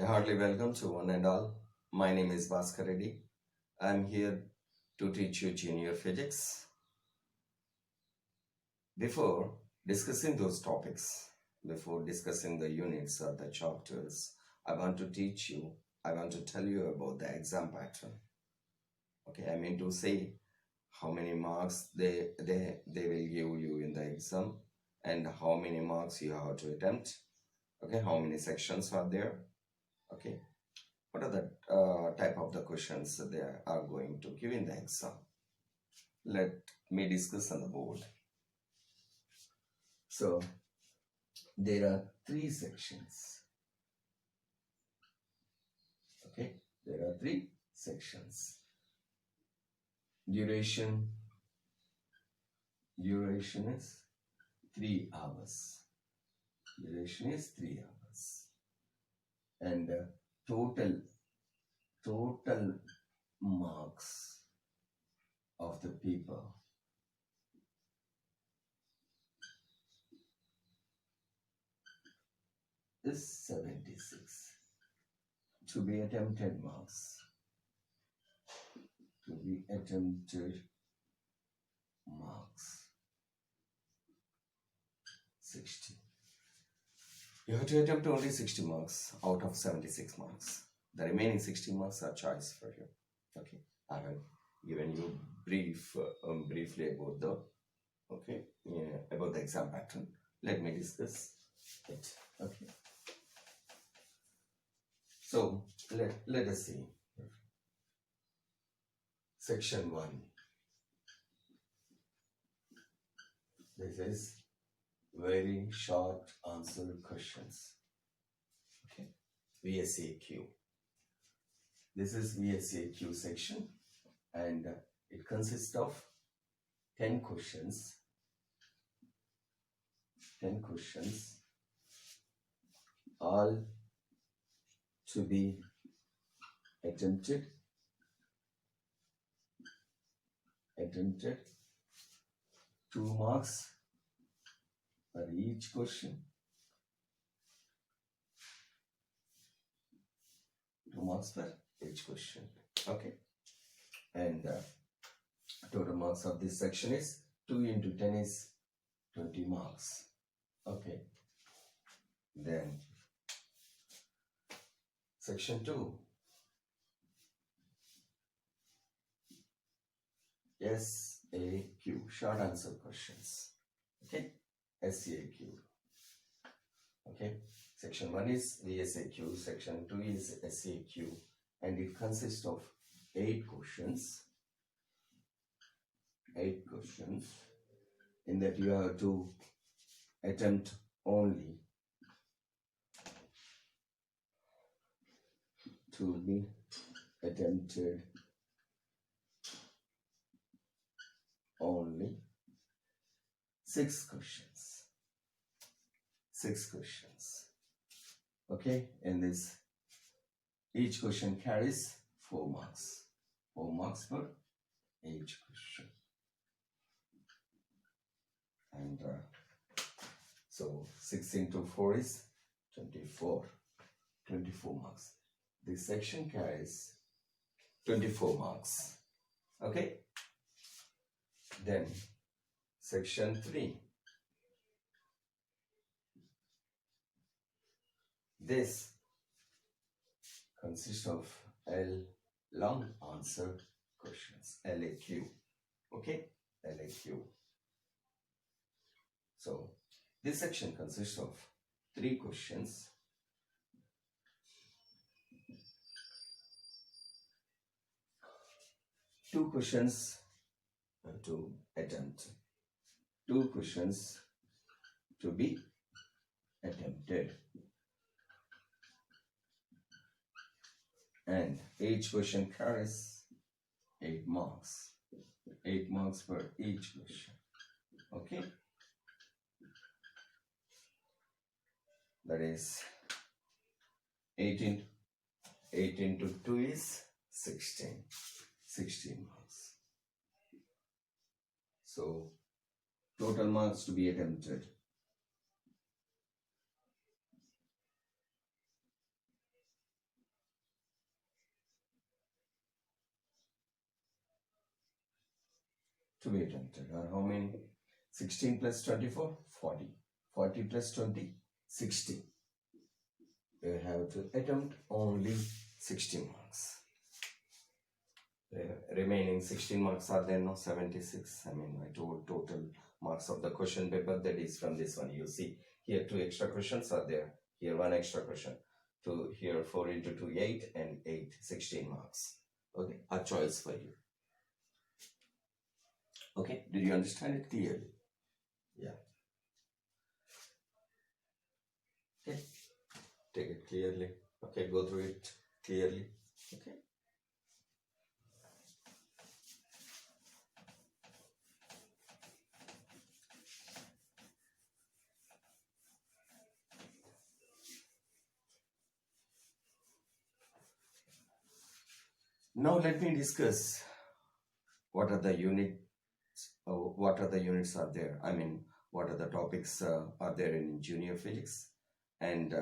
Heartily welcome to one and all. My name is Bhaskar Reddy. I'm here to teach you junior physics. Before discussing those topics, before discussing the units or the chapters, I want to tell you about the exam pattern. Okay, I mean to say how many marks they will give you in the exam and how many marks you have to attempt. Okay, how many sections are there? Okay, what are the type of the questions that they are going to give in the exam? Let me discuss on the board. So there are 3 sections. Okay, there are 3 sections. Duration is 3 hours. Duration is 3 hours. And total marks of the paper is 76. To be attempted marks. To be attempted marks 60. You have to attempt only 60 marks out of 76 marks. The remaining 60 marks are choice for you. Okay, I have given you briefly about the exam pattern. Let me discuss it. Okay. So let us see. Section 1. This is very short answer questions. Okay. VSAQ. This is VSAQ section and it consists of 10 questions. 10 questions, all to be attempted 2 marks for each question. 2 marks per each question. Okay, and total marks of this section is 2 into 10 is 20 marks. Okay, then section 2. SAQ, short answer questions. Okay, SAQ. Okay, section 1 is VSAQ, section 2 is SAQ, and it consists of 8 questions. 8 questions, in that you have to attempt only to be attempted only 6 questions. 6 questions. Okay, and this each question carries 4 marks. 4 marks for each question. And so 6 into 4 is 24. 24 marks. This section carries 24 marks. Okay. Then section 3. This consists of long answer questions, LAQ. Okay, LAQ. So this section consists of 3 questions. 2 questions to attempt. 2 questions to be attempted. And each question carries 8 marks. 8 marks per each question. Okay? That is 8 into 2 is 16. 16 marks. So total marks to be attempted to be attempted are how many? 16 plus 24, 40. 40 plus 20, 60. You have to attempt only 60 marks. The remaining 16 marks are there, no? 76. I mean, I told total marks of the question paper, that is from this one. You see, here 2 extra questions are there. Here 1 extra question. Here 4 into 2, 8, and 8, 16 marks. Okay, a choice for you. Okay, did you understand it clearly? Yeah. Okay, take it clearly. Okay, go through it clearly. Okay. Now let me discuss what are the units are there. I mean, what are the topics are there in junior physics, and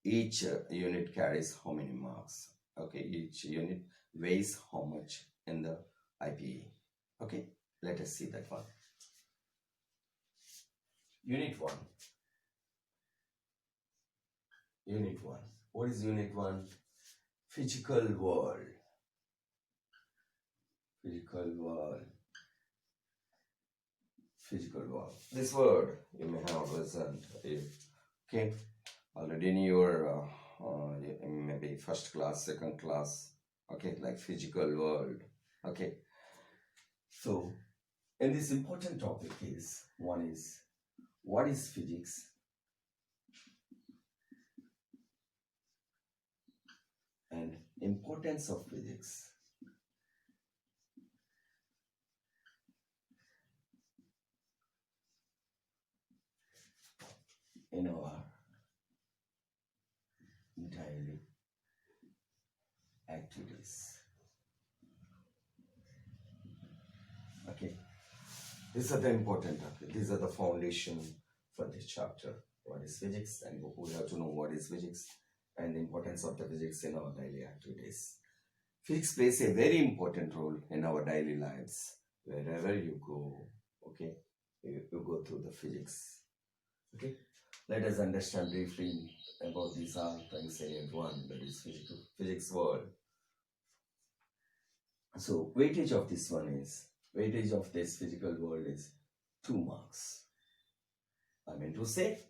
each unit carries how many marks. Okay, each unit weighs how much in the IPE. Okay, let us see that one. Unit 1. Unit 1. What is Unit 1? Physical world. Physical world. Physical world. This word you may have listened. Okay, already in your maybe first class, second class. Okay, like physical world. Okay, so and this important topic is, one is, what is physics? And importance of physics. In our daily activities. Okay, these are the important topics. These are the foundation for this chapter. What is physics? And we have to know what is physics and the importance of the physics in our daily activities. Physics plays a very important role in our daily lives. Wherever you go, okay, you go through the physics. Okay, let us understand briefly about these all things in Unit 1, that is physics world. So weightage of this one is, weightage of this physical world is 2 marks. I mean to say,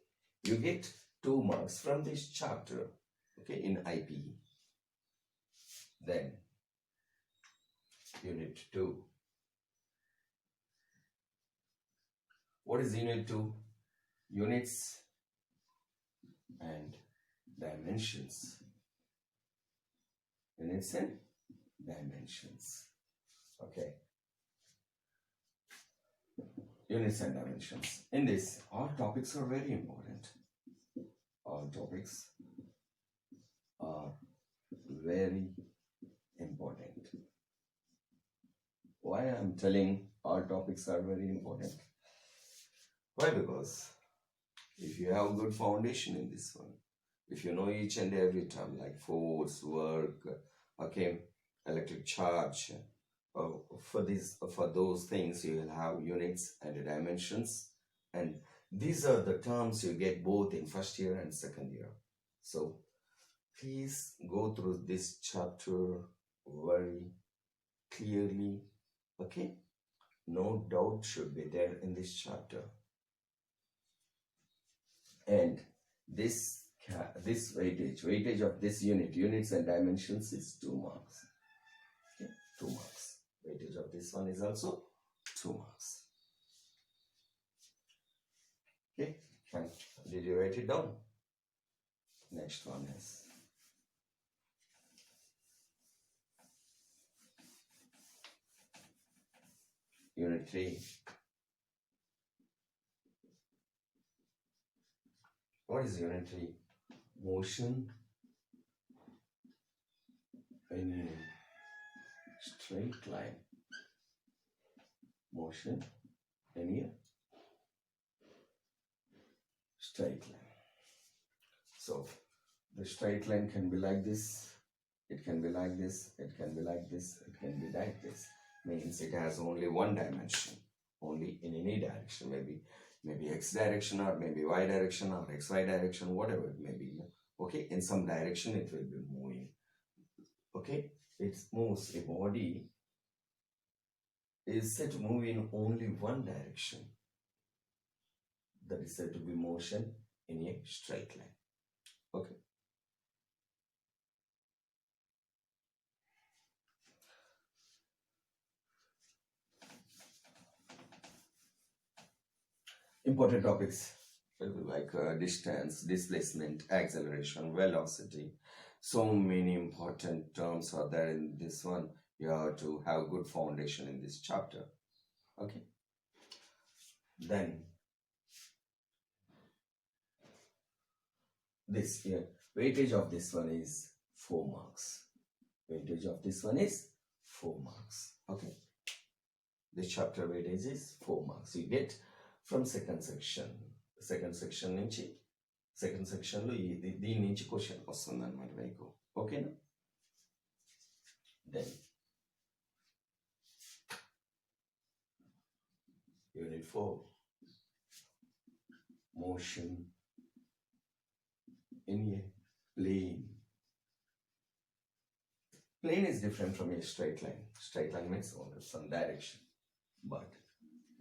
you get 2 marks from this chapter, okay, in IPE. Then Unit 2. What is Unit 2? Units and dimensions. Units and dimensions. Okay. Units and dimensions. In this, all topics are very important. All topics are very important. Why I am telling all topics are very important? Why? Because if you have good foundation in this one, if you know each and every term like force, work, okay, electric charge, for those things you will have units and dimensions, and these are the terms you get both in first year and second year. So please go through this chapter very clearly. Okay, no doubt should be there in this chapter. And this weightage of this units and dimensions is 2 marks. Okay, 2 marks. Weightage of this one is also 2 marks. Okay, did you write it down? Next one is Unit 3. What is Unit 3? Motion in a straight line. Motion in a straight line. So the straight line can be like this, it can be like this, it can be like this, it can be like this. means it has only one dimension, only in any direction, maybe x direction or maybe y direction or xy direction, whatever it may be. Okay, in some direction it will be moving. Okay, it moves. A body is said to move in only one direction. That is said to be motion in a straight line. Okay. Important topics like distance, displacement, acceleration, velocity. So many important terms are there in this one. You have to have good foundation in this chapter. Okay. Then this here, weightage of this one is 4 marks. Weightage of this one is 4 marks. Okay. This chapter weightage is 4 marks. You get from second section. Second section నుంచి second సెక్షన్లో దీని నుంచి question వస్తుంది అనమాట మీకు. ఓకేనా? Then unit 4 motion in a plane. Plane is different from a straight line. Straight line means only some direction. But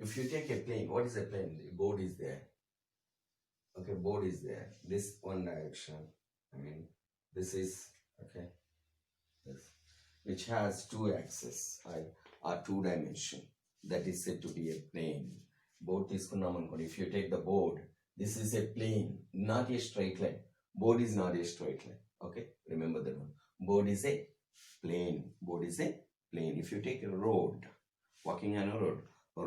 if you take a plane, what is a plane? The board is there. Okay, board is there. This one direction. I mean, this is okay. This, which has 2 axes or 2 dimension. That is said to be a plane. Board తీసుకున్నాం అనుకోండి. If you take the board, this is a plane, not a straight line. Board is not a straight line. Okay, remember that one. Board is a plane. Board is a plane. If you take a road, walking on a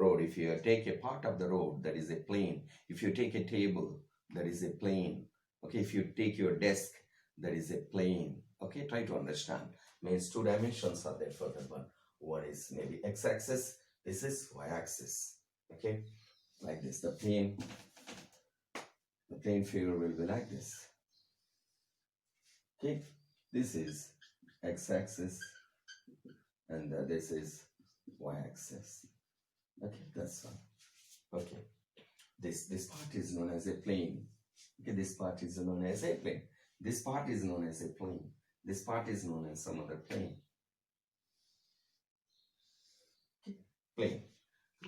road, if you take a part of the road, that is a plane. If you take a table, that is a plane. Okay, if you take your desk, that is a plane. Okay, try to understand. Means 2 dimensions are there for that one. One is maybe x-axis, this is y-axis. Okay, like this. The plane figure will be like this. Okay, this is x-axis and this is y-axis. Okay, that's one. Okay, this part is known as a plane. Okay, this part is known as a plane. This part is known as a plane. This part is known as some other plane. Okay, plane.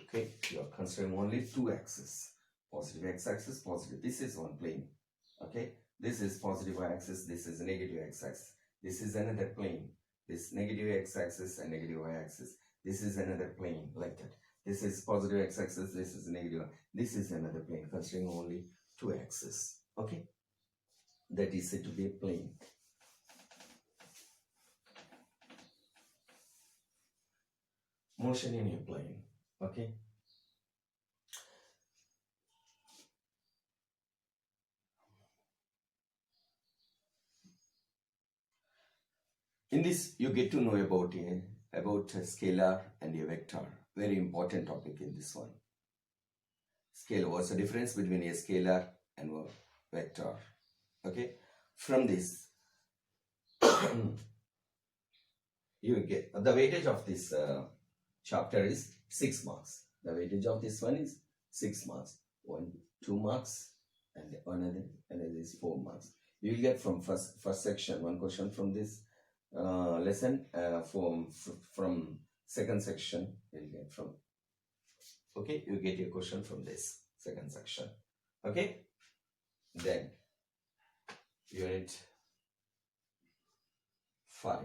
Okay, you are considering only 2 axes. Positive x-axis, positive. This is one plane. Okay, this is positive y-axis, this is negative x-axis. This is another plane. This negative x-axis and negative y-axis. This is another plane, like that. This is positive x-axis, this is negative. This is another plane, considering only 2 axes. Okay, that is said to be a plane. Motion in a plane. Okay, in this you get to know about a scalar and a vector. Very important topic in this one. Scalar, what's the difference between a scalar and a vector? Okay, from this you get the weightage of this chapter is 6 marks. The weightage of this one is 6 marks. 1, 2 marks and another is 4 marks. You will get from first section 1 question from this lesson. From second section you'll get from. Okay, you get your question from this second section. Okay, then unit 5.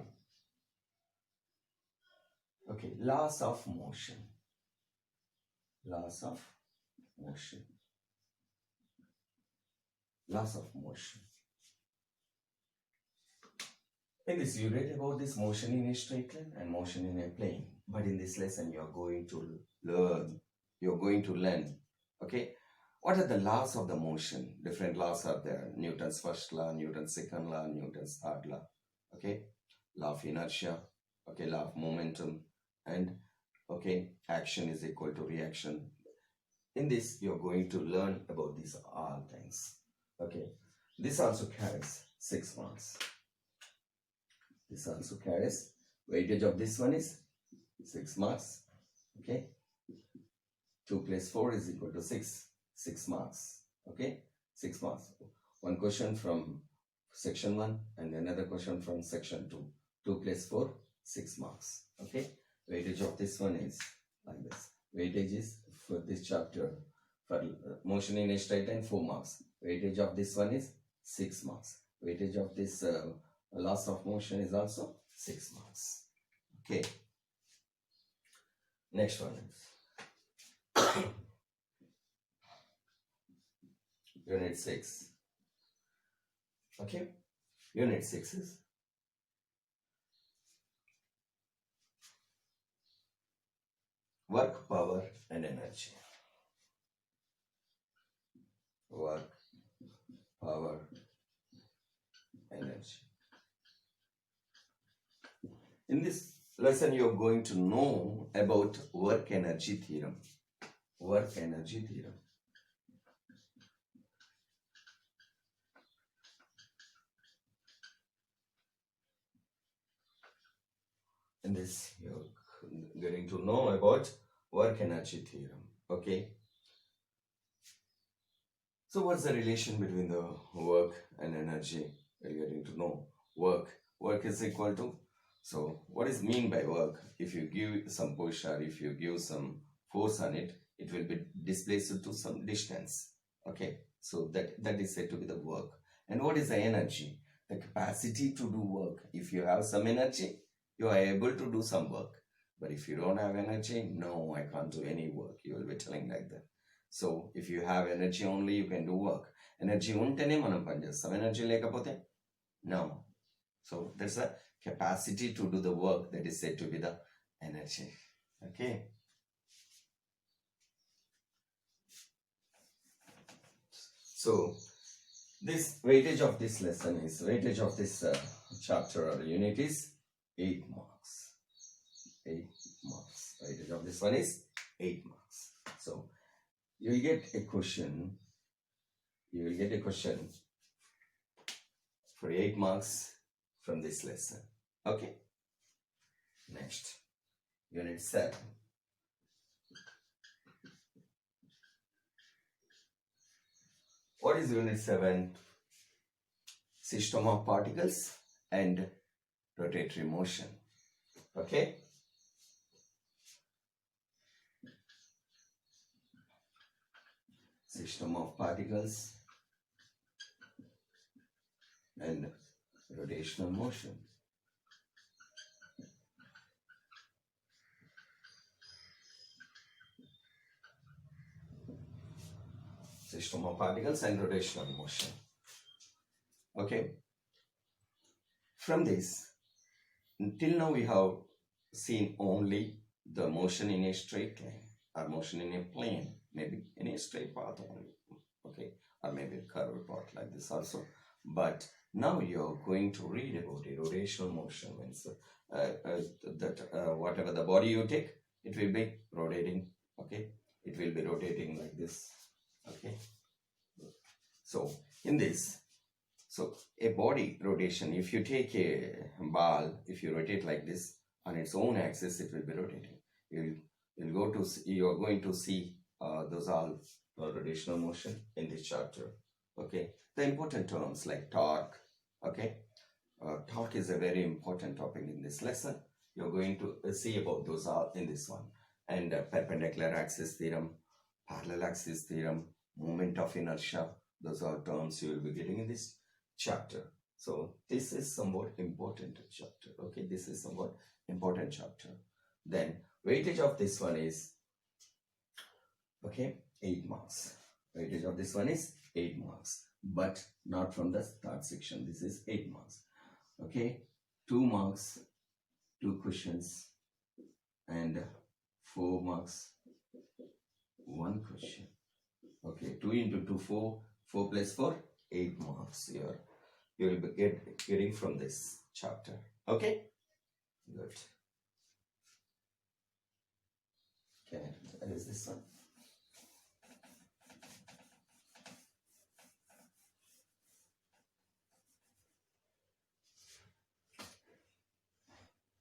Okay, laws of motion. Laws of motion. Laws of motion. In this, you read about this motion in a straight line and motion in a plane. But in this lesson, you are going to learn. You're going to learn. Okay, what are the laws of the motion? Different laws are there. Newton's first law, Newton's second law, Newton's third law. Okay, law of inertia. Okay, law of momentum. And okay, action is equal to reaction. In this, you're going to learn about these all things. Okay, this also carries 6 marks. This also carries weightage of this one is 6 marks. Okay, 2 plus 4 is equal to 6. 6 marks. Okay, 6 marks. One question from section 1 and another question from section 2. 2 plus 4, 6 marks. Okay, weightage of this one is like this. Weightage is for this chapter for motion in a straight line 4 marks. Weightage of this one is 6 marks. Weightage of this loss of motion is also 6 marks. Okay, next one is unit 6. Okay, unit 6 is work, power and energy. Work, power, energy. In this lesson, you are going to know about work energy theorem. Work energy theorem. In this, you're getting to know about work energy theorem. Okay. So what's the relation between the work and energy? We're getting to know work. Work is equal to, so what is mean by work? If you give some push or if you give some force on it, it will be displaced to some distance. Okay, so that is said to be the work. And what is the energy? The capacity to do work. If you have some energy, you are able to do some work. But if you don't have energy, no, I can't do any work. You will be telling like that. So if you have energy only, you can do work. Energy untene manam pani chestam. Energy lekapothe no. So there's a capacity to do the work that is said to be the energy. Okay. So this weightage of this lesson is, weightage of this chapter or unit is 8 marks. 8 marks. Weightage of this one is 8 marks. So you will get a question. You will get a question for 8 marks from this lesson. Okay. Next, unit 7. What is unit 7? System of particles and rotatory motion. Okay. System of particles and rotational motion. System of particles and rotational motion. Okay. From this, until now we have seen only the motion in a straight line or motion in a plane, maybe in a straight path only. Okay, or maybe a curved path like this also. But now you're going to read about a rotational motion. Means whatever the body you take, it will be rotating. Okay, it will be rotating like this. Okay, so in this, so a body rotation, if you take a ball, if you rotate like this on its own axis, it will be rotating. You are going to see those all rotational motion in this chapter. Okay, the important terms like torque. Okay, torque is a very important topic in this lesson. You're going to see about those all in this one. And perpendicular axis theorem, parallel axis theorem, moment of inertia. Those are terms you will be getting in this chapter. So this is somewhat important chapter. Okay, this is somewhat important chapter. Then weightage of this one is, okay, 8 marks. Weightage of this one is 8 marks, but not from the third section. This is 8 marks. Okay, 2 marks, 2 questions, and 4 marks, 1 question. Okay, 2 into 2, 4. 4 plus 4, 8 marks here. You will be getting from this chapter. Okay, good. Okay, that is this one.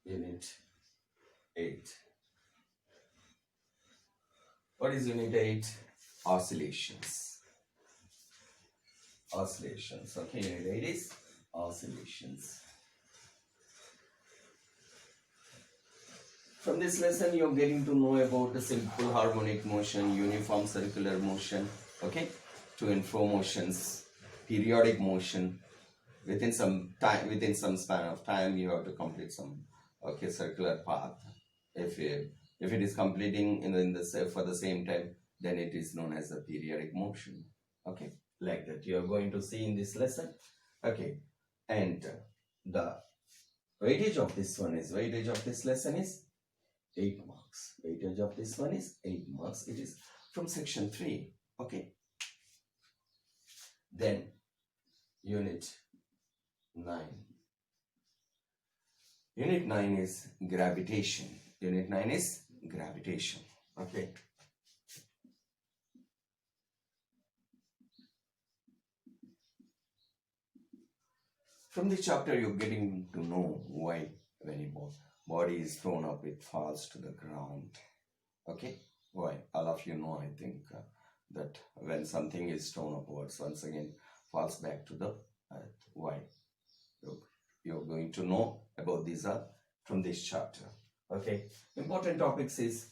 Unit 8. What is unit 8? Oscillations. Oscillations. Okay, unit 8 is oscillations. From this lesson, you're getting to know about the simple harmonic motion, uniform circular motion, okay, to and fro motions, periodic motion. Within some time, within some span of time, you have to complete some circular path. If it is completing for the same time, then it is known as a periodic motion. Okay, like that you are going to see in this lesson. Okay, and the weightage of this lesson is 8 marks. Weightage of this one is 8 marks. It is from section 3. Okay. Then unit 9. Unit 9 is gravitation. Unit 9 is gravitation. Okay. From this chapter, you're getting to know why when a body is thrown up, it falls to the ground. Okay. Why? All of you know, I think, that when something is thrown upwards, once again falls back to the earth. Why? You're going to know about these from this chapter. Okay. Important topics is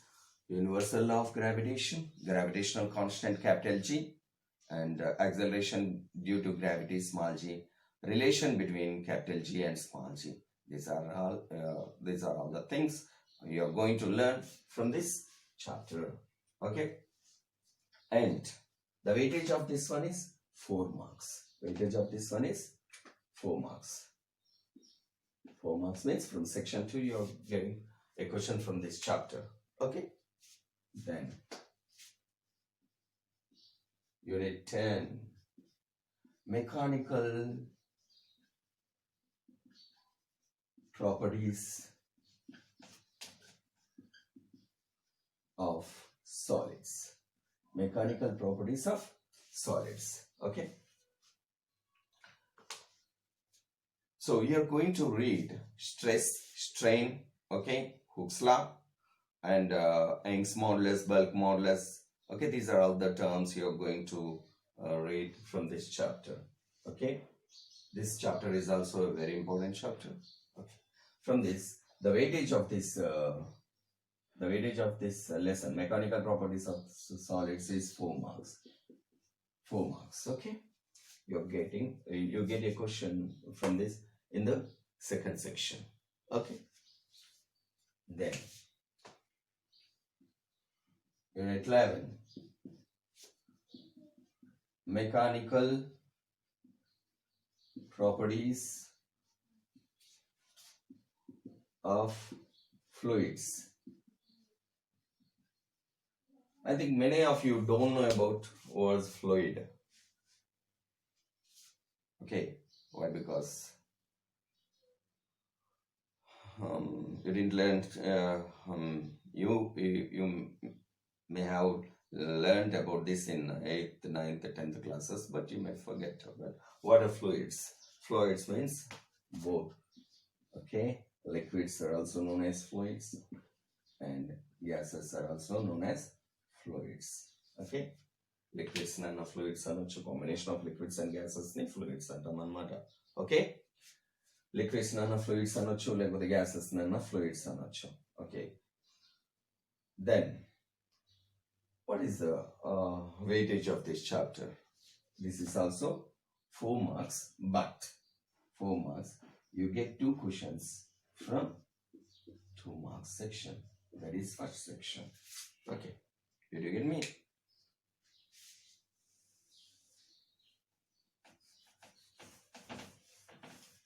universal law of gravitation, gravitational constant capital G, and acceleration due to gravity small g, relation between capital G and small g. These are all the things you are going to learn from this chapter. Okay. And the weightage of this one is 4 marks. Weightage of this one is 4 marks. 4 marks means from section 2 you are getting a question from this chapter. Okay. Then unit 10, mechanical properties of solids. Mechanical properties of solids. Okay. So you are going to read stress, strain, okay, Hooke's law, and Young's modulus, bulk modulus. Okay, these are all the terms you are going to read from this chapter. Okay, this chapter is also a very important chapter. Okay, from this, the weightage of this lesson, mechanical properties of solids, is 4 marks. 4 marks. Okay, you get a question from this in the second section. Okay. Then unit 11, mechanical properties of fluids. I think many of you don't know about words fluid. Okay, why? Because you didn't learn. You may have learned about this in 8th, 9th, 10th classes, but you may forget about what are fluids. Fluids means both. Okay, liquids are also known as fluids, and gases are also known as fluids. Okay, liquids nana fluids anochu, combination of liquids and gases ni fluids antam anamata. Okay, liquids nana fluids anochu, lekapothe gases nana fluids anochu. Okay, then what is the weightage of this chapter? This is also 4 marks, but 4 marks you get 2 questions from 2 marks section. That is first section. Okay, did you get me?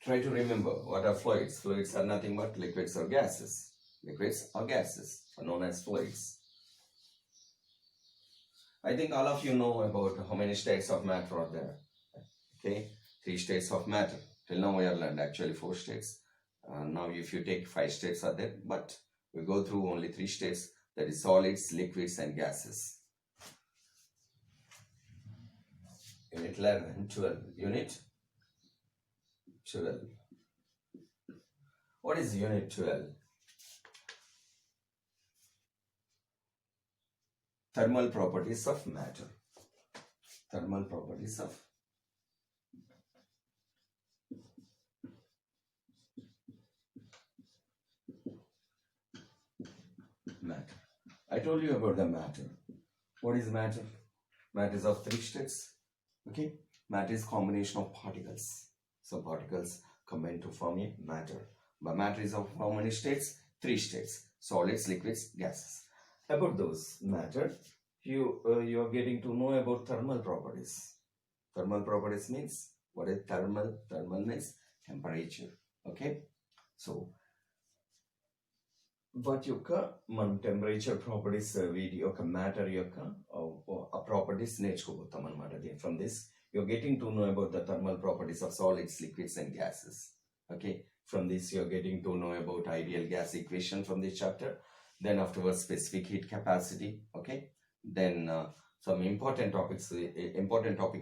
Try to remember what are fluids. Fluids are nothing but liquids or gases. Liquids or gases are known as fluids. I think all of you know about how many states of matter are there. Okay, 3 states of matter. Till now we have learned actually 4 states. Now if you take 5 states are there, but we go through only 3 states, that is solids, liquids and gases. Unit 11, 12. Unit 12. What is Unit 12? thermal properties of matter. Thermal properties of matter. I told you about the matter. What is matter? Matter is of three states. Okay, matter is combination of particles. So particles combine to form a matter. But matter is of how many states? Three states: solids, liquids, gases. About those matter, you are getting to know about thermal properties. Thermal properties means, what is thermal? Thermal means temperature. Okay, so what యొక్క మనం temperature properties వీటి యొక్క matter యొక్క ఆ properties నేర్చుకోబోతాం అనమాట. From this you're getting to know about the thermal properties of solids, liquids and gases. Okay, from this you're getting to know about ideal gas equation from this chapter. Then afterwards specific heat capacity. Okay, then some important topic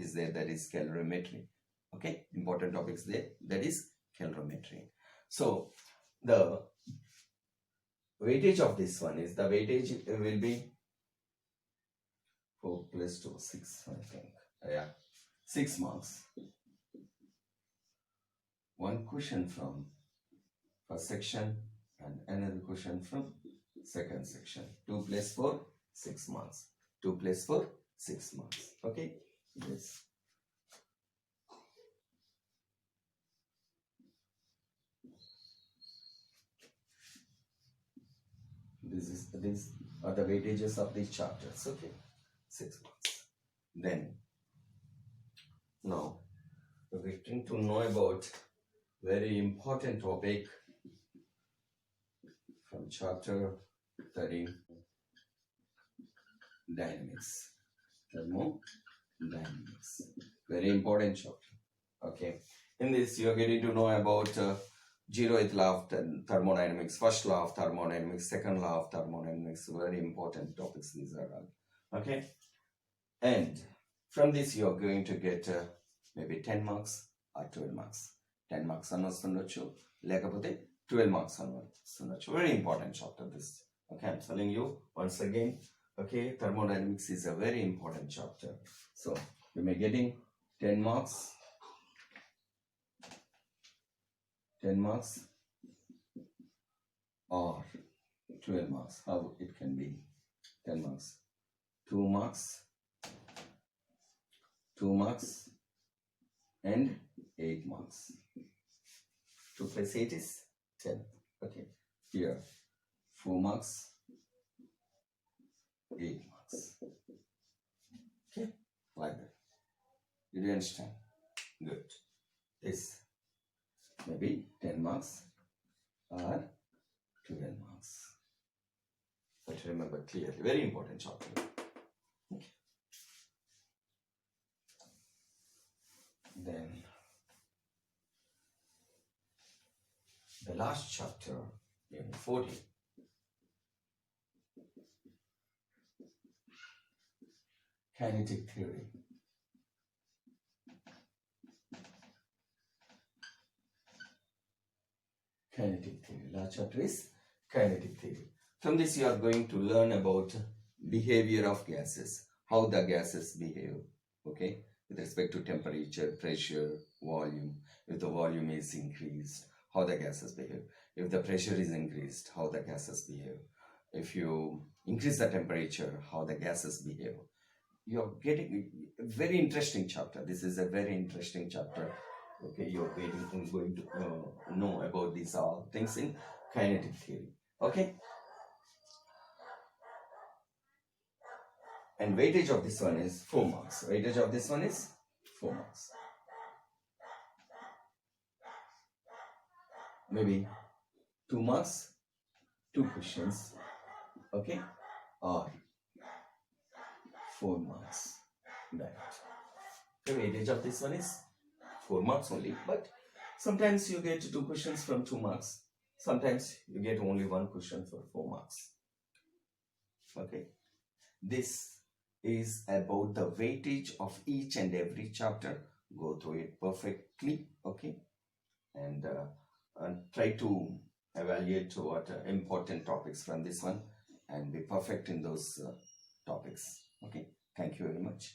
is there, that is calorimetry. Okay, important topics there, that is calorimetry. So the weightage of this one is, the weightage will be 4 plus 2, 6, I think. Yeah, 6 marks. One question from first section and another question from second section. 2 plus 4, 6 marks. 2 plus 4, 6 marks. Okay, yes. These are the weightages of these chapters. Okay, 6 marks. Then now we're getting to know about very important topic from chapter 13, dynamics. Thermodynamics, very important chapter. Okay, in this you are getting to know about zeroth law of thermodynamics, first law of thermodynamics, second law of thermodynamics. Very important topics these are all. Okay, and from this you are going to get maybe 10 marks or 12 marks. 10 marks అని వస్తుండొచ్చు, లేకపోతే 12 marks అని వస్తుండొచ్చు. Very important chapter this. Okay, I'm telling you once again. Okay, thermodynamics is a very important chapter. So you may getting 10 marks, 10 marks or 12 marks. How it can be 10 marks? 2 marks, 2 marks and 8 marks. 2 plus 8 is 10. Okay, here 4 marks, 8 marks. Okay, like that. Did you understand? Good. This maybe 10 marks or 12 marks. But remember clearly, very important chapter. Okay. Then the last chapter, unit 40. Kinetic Theory. Kinetic Theory. Last chapter is Kinetic Theory. From this you are going to learn about behavior of gases, how the gases behave. Okay, with respect to temperature, pressure, volume. If the volume is increased, how the gases behave. If the pressure is increased, how the gases behave. If you increase the temperature, how the gases behave. You're getting a very interesting chapter. This is a very interesting chapter. Okay, you're going to know about these all things in kinetic theory. Okay, and weightage of this one is 4 marks. Weightage of this one is 4 marks. Maybe 2 marks, 2 questions. Okay, or 4 marks. That. The weightage of this one is 4 marks only, but sometimes you get 2 questions from 2 marks. Sometimes you get only 1 question for 4 marks. Okay, this is about the weightage of each and every chapter. Go through it perfectly. Okay, and try to evaluate what important topics from this one and be perfect in those topics. Okay, thank you very much.